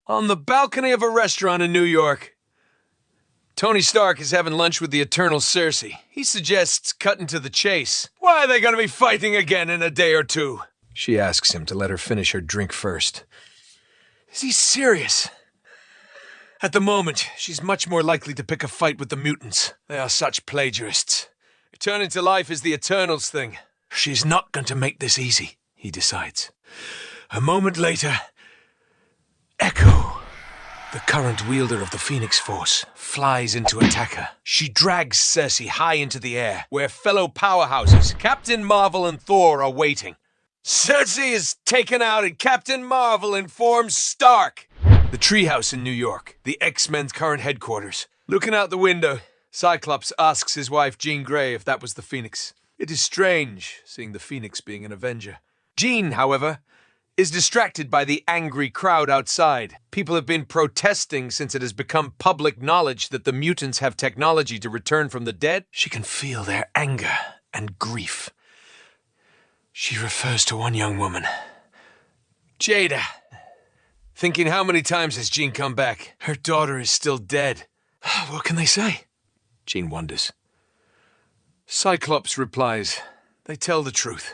On the balcony of a restaurant in New York. Tony Stark is having lunch with the eternal Cersei. He suggests cutting to the chase. Why are they going to be fighting again in a day or two? She asks him to let her finish her drink first. Is he serious? At the moment, she's much more likely to pick a fight with the mutants. They are such plagiarists. Returning to life is the Eternals thing. She's not going to make this easy, he decides. A moment later, Echo, the current wielder of the Phoenix Force, flies in to attack her. She drags Cersei high into the air, where fellow powerhouses, Captain Marvel and Thor, are waiting. Cersei is taken out and Captain Marvel informs Stark. The treehouse in New York, the X-Men's current headquarters. Looking out the window, Cyclops asks his wife Jean Grey if that was the Phoenix. It is strange, seeing the Phoenix being an Avenger. Jean, however, is distracted by the angry crowd outside. People have been protesting since it has become public knowledge that the mutants have technology to return from the dead. She can feel their anger and grief. She refers to one young woman, Jada. Thinking, how many times has Jean come back? Her daughter is still dead. What can they say? Jean wonders. Cyclops replies, they tell the truth.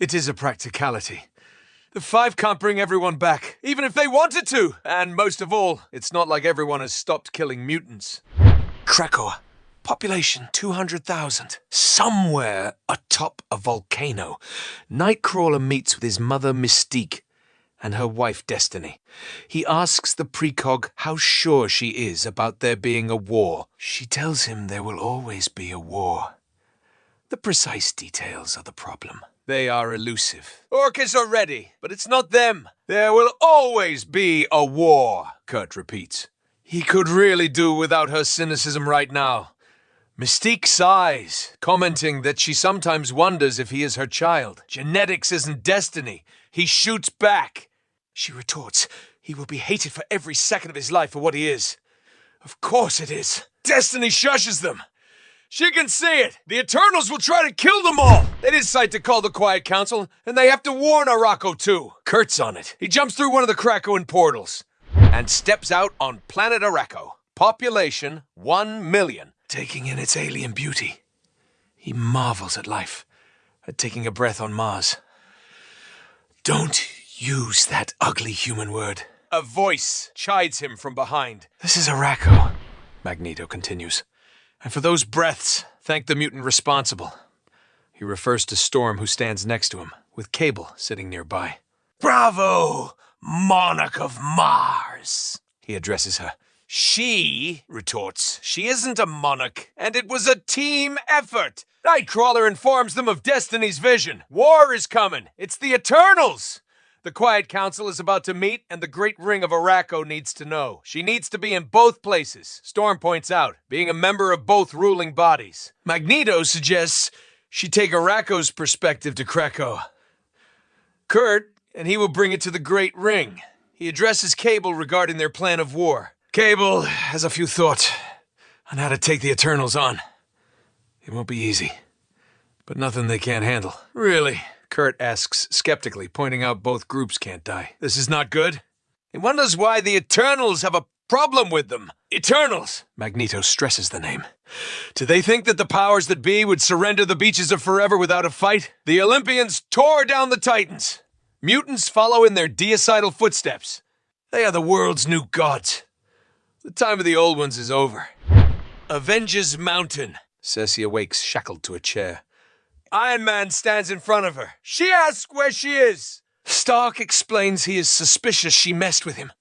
It is a practicality. The Five can't bring everyone back, even if they wanted to. And most of all, it's not like everyone has stopped killing mutants. Krakoa. Population 200,000. Somewhere atop a volcano, Nightcrawler meets with his mother Mystique and her wife Destiny. He asks the precog how sure she is about there being a war. She tells him there will always be a war. The precise details are the problem. They are elusive. Orcus are ready, but it's not them. There will always be a war, Kurt repeats. He could really do without her cynicism right now. Mystique sighs, commenting that she sometimes wonders if he is her child. Genetics isn't destiny. He shoots back. She retorts, he will be hated for every second of his life for what he is. Of course it is. Destiny shushes them. She can see it. The Eternals will try to kill them all. They decide to call the Quiet Council, and they have to warn Arakko too. Kurt's on it. He jumps through one of the Krakoan portals and steps out on planet Arakko. Population 1 million. Taking in its alien beauty. He marvels at life, at taking a breath on Mars. Don't use that ugly human word. A voice chides him from behind. This is Arakko, Magneto continues. And for those breaths, thank the mutant responsible. He refers to Storm, who stands next to him, with Cable sitting nearby. Bravo, Monarch of Mars, he addresses her. She retorts, she isn't a monarch, and it was a team effort. Nightcrawler informs them of Destiny's vision. War is coming. It's the Eternals. The Quiet Council is about to meet, and the Great Ring of Arakko needs to know. She needs to be in both places, Storm points out, being a member of both ruling bodies. Magneto suggests she take Arakko's perspective to Krakoa. Kurt, and he will bring it to the Great Ring. He addresses Cable regarding their plan of war. Cable has a few thoughts on how to take the Eternals on. It won't be easy, but nothing they can't handle. Really? Kurt asks skeptically, pointing out both groups can't die. This is not good. He wonders why the Eternals have a problem with them. Eternals! Magneto stresses the name. Do they think that the powers that be would surrender the beaches of Forever without a fight? The Olympians tore down the Titans. Mutants follow in their deicidal footsteps. They are the world's new gods. The time of the old ones is over. Avengers Mountain. Cersei awakes, shackled to a chair. Iron Man stands in front of her. She asks where she is. Stark explains he is suspicious she messed with him.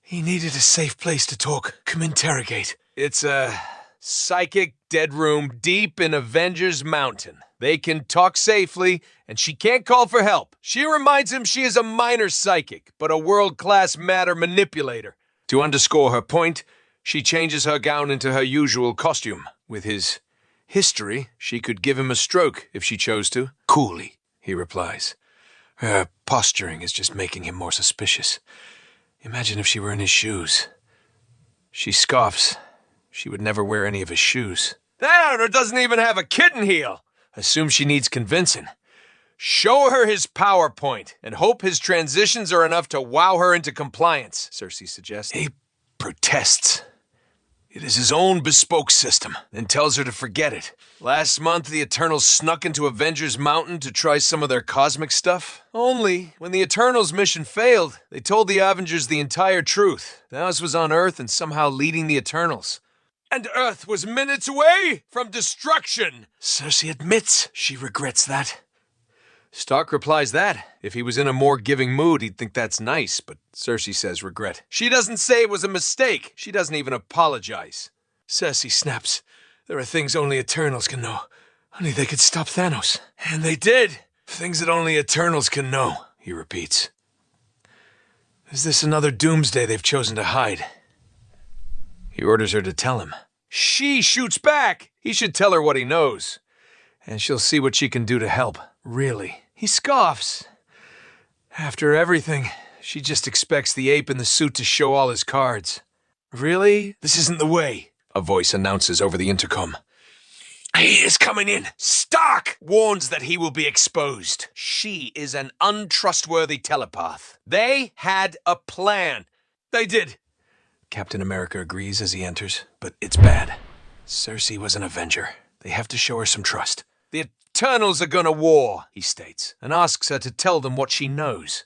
He needed a safe place to talk. Come interrogate. It's a psychic dead room deep in Avengers Mountain. They can talk safely, and she can't call for help. She reminds him she is a minor psychic, but a world-class matter manipulator. To underscore her point, she changes her gown into her usual costume. With his history, she could give him a stroke if she chose to. Coolly, he replies. Her posturing is just making him more suspicious. Imagine if she were in his shoes. She scoffs. She would never wear any of his shoes. That owner doesn't even have a kitten heel. Assumes she needs convincing. Show her his PowerPoint and hope his transitions are enough to wow her into compliance, Cersei suggests. He protests. It is his own bespoke system, and tells her to forget it. Last month, the Eternals snuck into Avengers Mountain to try some of their cosmic stuff. Only, when the Eternals' mission failed, they told the Avengers the entire truth. Thanos was on Earth and somehow leading the Eternals. And Earth was minutes away from destruction! Cersei admits she regrets that. Stark replies that, if he was in a more giving mood, he'd think that's nice, but Cersei says regret. She doesn't say it was a mistake. She doesn't even apologize. Cersei snaps. There are things only Eternals can know. Only they could stop Thanos. And they did. Things that only Eternals can know, he repeats. Is this another doomsday they've chosen to hide? He orders her to tell him. She shoots back. He should tell her what he knows. And she'll see what she can do to help. Really. He scoffs. After everything, she just expects the ape in the suit to show all his cards. Really? This isn't the way, a voice announces over the intercom. He is coming in. Stark warns that he will be exposed. She is an untrustworthy telepath. They had a plan. They did. Captain America agrees as he enters, but it's bad. Cersei was an Avenger. They have to show her some trust. The Eternals are gonna war, he states, and asks her to tell them what she knows.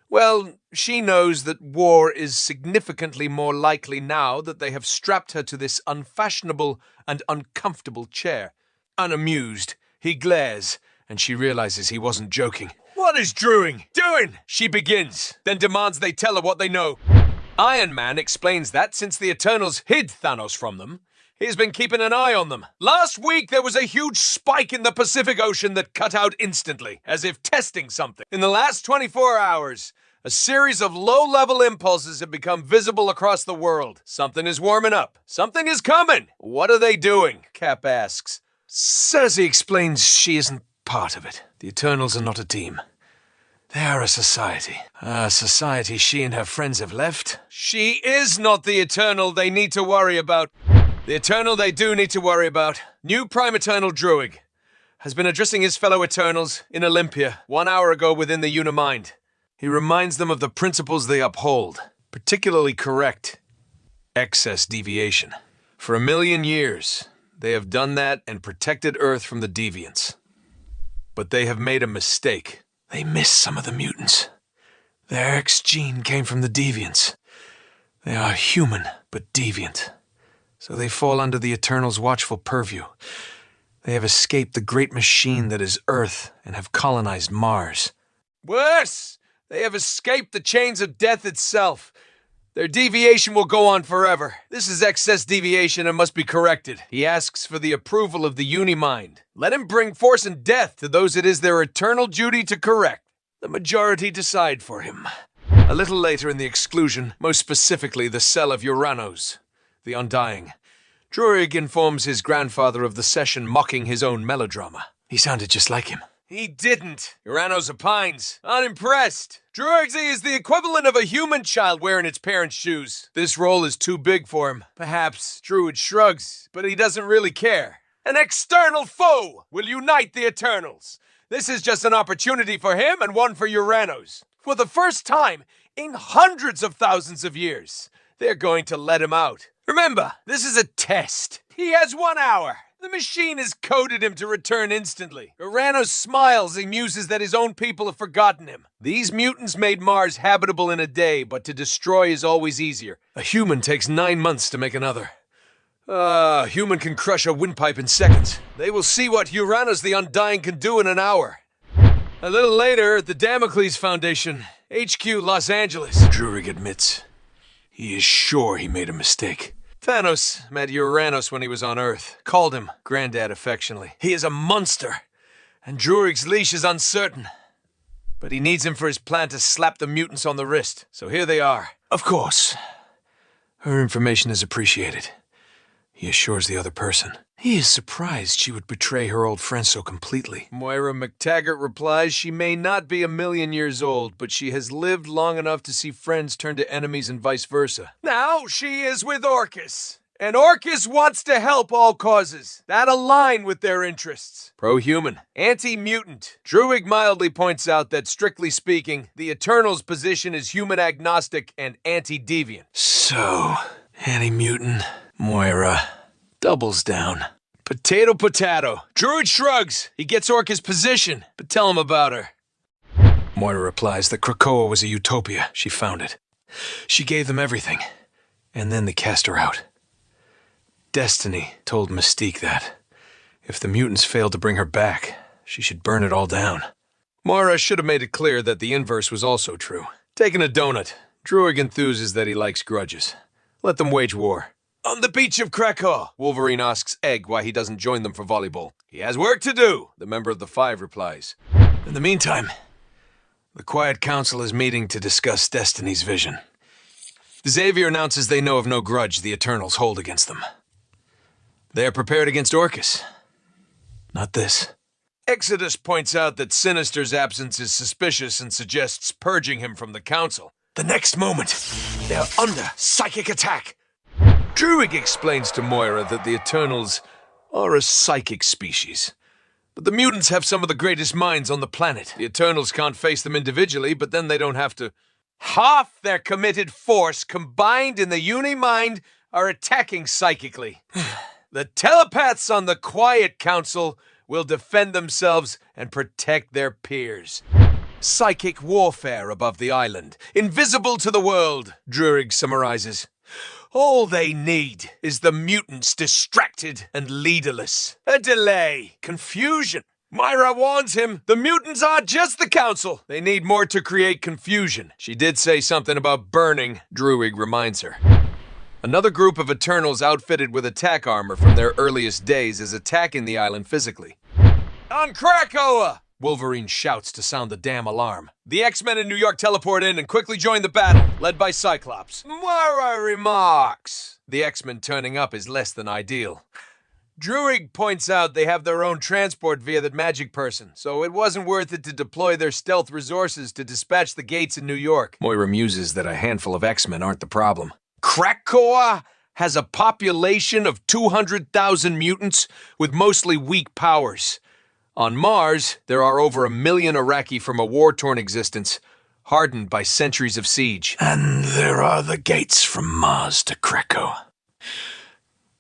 Well, she knows that war is significantly more likely now that they have strapped her to this unfashionable and uncomfortable chair. Unamused, he glares, and she realizes he wasn't joking. What is Druig doing? She begins, then demands they tell her what they know. Iron Man explains that since the Eternals hid Thanos from them, he's been keeping an eye on them. Last week, there was a huge spike in the Pacific Ocean that cut out instantly, as if testing something. In the last 24 hours, a series of low-level impulses have become visible across the world. Something is warming up. Something is coming. What are they doing? Cap asks. Cersei explains she isn't part of it. The Eternals are not a team. They are a society. A society she and her friends have left. She is not the Eternal they need to worry about. The Eternal they do need to worry about, new Prime Eternal Druig, has been addressing his fellow Eternals in Olympia 1 hour ago within the Unimind. He reminds them of the principles they uphold, particularly correct excess deviation. For 1,000,000 years, they have done that and protected Earth from the deviants. But they have made a mistake. They miss some of the mutants. Their X gene came from the deviants. They are human, but deviant. So they fall under the Eternals' watchful purview. They have escaped the great machine that is Earth and have colonized Mars. Worse! They have escaped the chains of death itself. Their deviation will go on forever. This is excess deviation and must be corrected. He asks for the approval of the Unimind. Let him bring force and death to those it is their eternal duty to correct. The majority decide for him. A little later in the exclusion, most specifically the cell of Uranos, the Undying, Druig informs his grandfather of the session mocking his own melodrama. He sounded just like him. He didn't. Uranos opines, unimpressed. Druig is the equivalent of a human child wearing its parents' shoes. This role is too big for him. Perhaps Druig shrugs, but he doesn't really care. An external foe will unite the Eternals. This is just an opportunity for him and one for Uranos. For the first time in hundreds of thousands of years, they're going to let him out. Remember, this is a test. He has 1 hour. The machine has coded him to return instantly. Uranos smiles and muses that his own people have forgotten him. These mutants made Mars habitable in a day, but to destroy is always easier. A human takes 9 months to make another. A human can crush a windpipe in seconds. They will see what Uranos the Undying can do in an hour. A little later, at the Damocles Foundation, HQ Los Angeles, Druig admits he is sure he made a mistake. Thanos met Uranos when he was on Earth, called him Granddad affectionately. He is a monster, and Druig's leash is uncertain. But he needs him for his plan to slap the mutants on the wrist, so here they are. Of course, her information is appreciated, he assures the other person. He is surprised she would betray her old friend so completely. Moira McTaggart replies she may not be 1,000,000 years old, but she has lived long enough to see friends turn to enemies and vice versa. Now she is with Orcus. And Orcus wants to help all causes that align with their interests. Pro-human, anti-mutant. Druig mildly points out that, strictly speaking, the Eternals' position is human-agnostic and anti-deviant. So, anti-mutant, Moira, doubles down. Potato, potato. Druig shrugs. He gets Orcus' position, but tell him about her. Moira replies that Krakoa was a utopia. She found it. She gave them everything, and then they cast her out. Destiny told Mystique that, if the mutants failed to bring her back, she should burn it all down. Moira should have made it clear that the inverse was also true. Taking a donut, Druig enthuses that he likes grudges. Let them wage war. On the beach of Krakoa, Wolverine asks Egg why he doesn't join them for volleyball. He has work to do, the member of the Five replies. In the meantime, the Quiet Council is meeting to discuss Destiny's vision. Xavier announces they know of no grudge the Eternals hold against them. They are prepared against Orcus. Not this. Exodus points out that Sinister's absence is suspicious and suggests purging him from the Council. The next moment, they are under psychic attack. Druig explains to Moira that the Eternals are a psychic species. But the mutants have some of the greatest minds on the planet. The Eternals can't face them individually, but then they don't have to. Half their committed force combined in the Uni-Mind are attacking psychically. The telepaths on the Quiet Council will defend themselves and protect their peers. Psychic warfare above the island, invisible to the world, Druig summarizes. All they need is the mutants distracted and leaderless. A delay, confusion. Moira warns him, the mutants aren't just the council. They need more to create confusion. She did say something about burning, Druig reminds her. Another group of Eternals outfitted with attack armor from their earliest days is attacking the island physically. On Krakoa! Wolverine shouts to sound the damn alarm. The X-Men in New York teleport in and quickly join the battle, led by Cyclops. Moira remarks, the X-Men turning up is less than ideal. Druig points out they have their own transport via that magic person, so it wasn't worth it to deploy their stealth resources to dispatch the gates in New York. Moira muses that a handful of X-Men aren't the problem. Krakoa has a population of 200,000 mutants with mostly weak powers. On Mars, there are over 1 million Iraqi from a war-torn existence, hardened by centuries of siege. And there are the gates from Mars to Krakoa.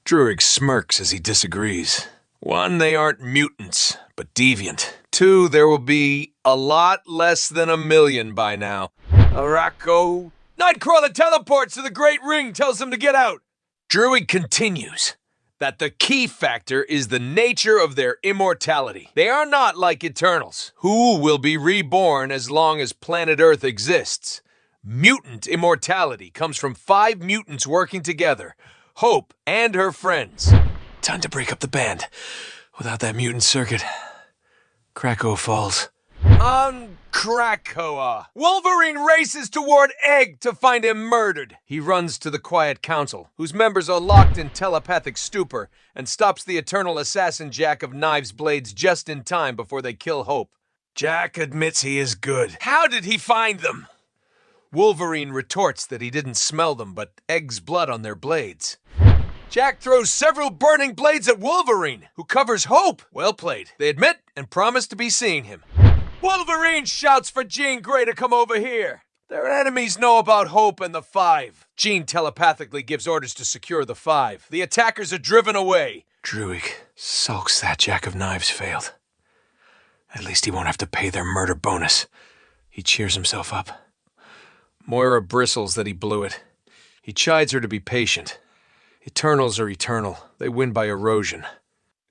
Druig smirks as he disagrees. 1, they aren't mutants, but deviant. 2, there will be a lot less than 1 million by now. Araco. Nightcrawler teleports to the Great Ring, tells them to get out. Druig continues that the key factor is the nature of their immortality. They are not like Eternals, who will be reborn as long as planet Earth exists. Mutant immortality comes from 5 mutants working together, Hope and her friends. Time to break up the band. Without that mutant circuit, Krakoa falls. On Krakoa, Wolverine races toward Egg to find him murdered. He runs to the Quiet Council, whose members are locked in telepathic stupor, and stops the eternal assassin Jack of Knives Blades just in time before they kill Hope. Jack admits he is good. How did he find them? Wolverine retorts that he didn't smell them, but Egg's blood on their blades. Jack throws several burning blades at Wolverine, who covers Hope. Well played. They admit and promise to be seeing him. Wolverine shouts for Jean Grey to come over here. Their enemies know about Hope and the 5. Jean telepathically gives orders to secure the 5. The attackers are driven away. Druig sulks that Jack of Knives failed. At least he won't have to pay their murder bonus. He cheers himself up. Moira bristles that he blew it. He chides her to be patient. Eternals are eternal. They win by erosion.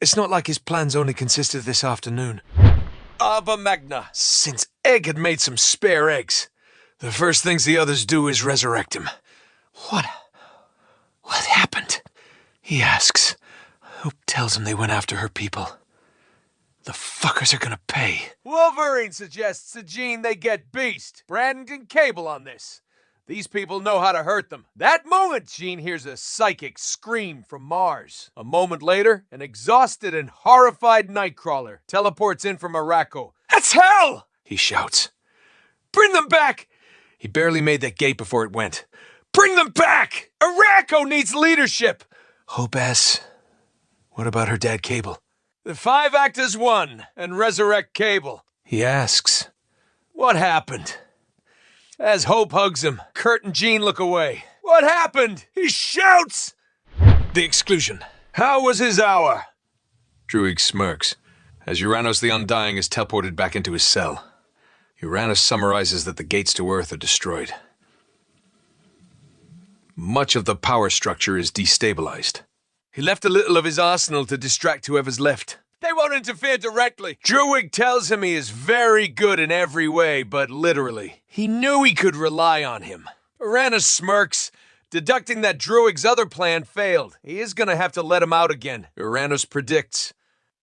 It's not like his plans only consisted of this afternoon. Ava Magna. Since Egg had made some spare eggs, the first things the others do is resurrect him. What happened? He asks. Hope tells him they went after her people. The fuckers are gonna pay. Wolverine suggests to Jean they get Beast, Brandon Cable on this. These people know how to hurt them. That moment, Jean hears a psychic scream from Mars. A moment later, an exhausted and horrified Nightcrawler teleports in from Araco. That's hell! He shouts. Bring them back! He barely made that gate before it went. Bring them back! Araco needs leadership! Hope S. What about her dad, Cable? The 5 actors won and resurrect Cable. He asks, what happened? As Hope hugs him, Kurt and Jean look away. What happened? He shouts! The exclusion. How was his hour? Druig smirks, as Uranus the Undying is teleported back into his cell. Uranus summarizes that the gates to Earth are destroyed. Much of the power structure is destabilized. He left a little of his arsenal to distract whoever's left. They won't interfere directly. Druig tells him he is very good in every way, but literally. He knew he could rely on him. Uranus smirks, deducting that Druig's other plan failed. He is gonna have to let him out again, Uranus predicts.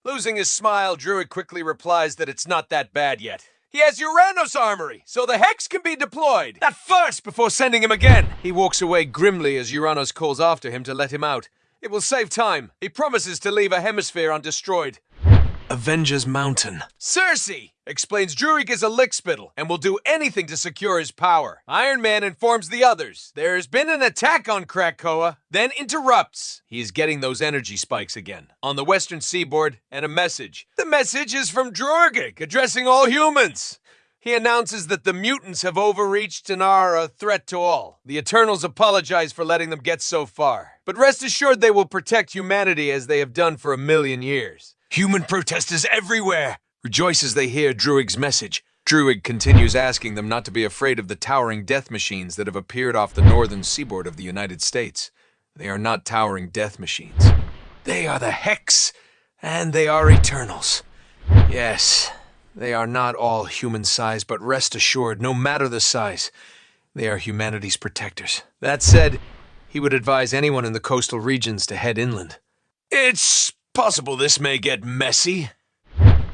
Losing his smile, Druig quickly replies that it's not that bad yet. He has Uranus armory, so the Hex can be deployed. That first before sending him again. He walks away grimly as Uranus calls after him to let him out. It will save time. He promises to leave a hemisphere undestroyed. Avengers Mountain. Cersei explains Druig is a lickspittle and will do anything to secure his power. Iron Man informs the others there's been an attack on Krakoa, then interrupts. He is getting those energy spikes again on the western seaboard and a message. The message is from Druig, addressing all humans. He announces that the mutants have overreached and are a threat to all. The Eternals apologize for letting them get so far, but rest assured they will protect humanity as they have done for 1,000,000 years. Human protesters everywhere rejoice as they hear Druig's message. Druig continues asking them not to be afraid of the towering death machines that have appeared off the northern seaboard of the United States. They are not towering death machines. They are the Hex, and they are Eternals. Yes, they are not all human size, but rest assured, no matter the size, they are humanity's protectors. That said, he would advise anyone in the coastal regions to head inland. It's possible this may get messy.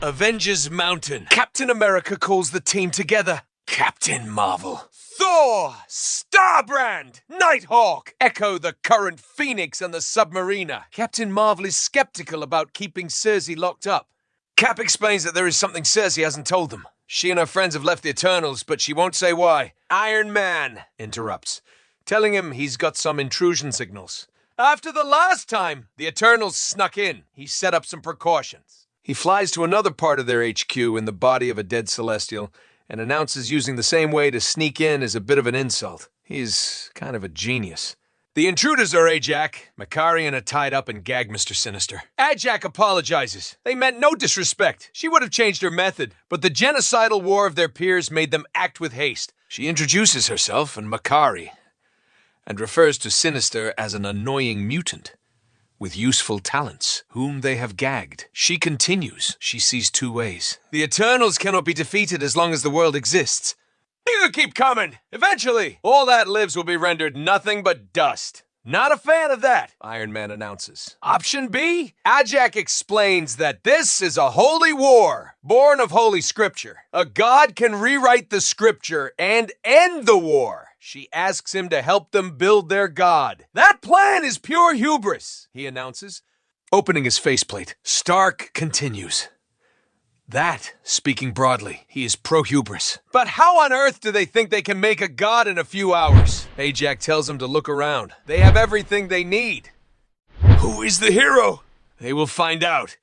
Avengers Mountain. Captain America calls the team together. Captain Marvel, Thor, Starbrand, Nighthawk, Echo the current Phoenix and the Submariner. Captain Marvel is skeptical about keeping Cersei locked up. Cap explains that there is something Cersei hasn't told them. She and her friends have left the Eternals, but she won't say why. Iron Man interrupts, telling him he's got some intrusion signals. After the last time the Eternals snuck in, he set up some precautions. He flies to another part of their HQ in the body of a dead Celestial and announces using the same way to sneak in is a bit of an insult. He's kind of a genius. The intruders are Ajak. Makarian are tied up and gagged Mr. Sinister. Ajak apologizes. They meant no disrespect. She would have changed her method, but the genocidal war of their peers made them act with haste. She introduces herself and Makari, and refers to Sinister as an annoying mutant with useful talents, whom they have gagged. She continues. She sees two ways. The Eternals cannot be defeated as long as the world exists. You can keep coming. Eventually, all that lives will be rendered nothing but dust. Not a fan of that, Iron Man announces. Option B? Ajak explains that this is a holy war, born of holy scripture. A god can rewrite the scripture and end the war. She asks him to help them build their god. That plan is pure hubris, he announces. Opening his faceplate, Stark continues. That, speaking broadly, he is pro-hubris. But how on earth do they think they can make a god in a few hours? Ajak tells them to look around. They have everything they need. Who is the hero? They will find out.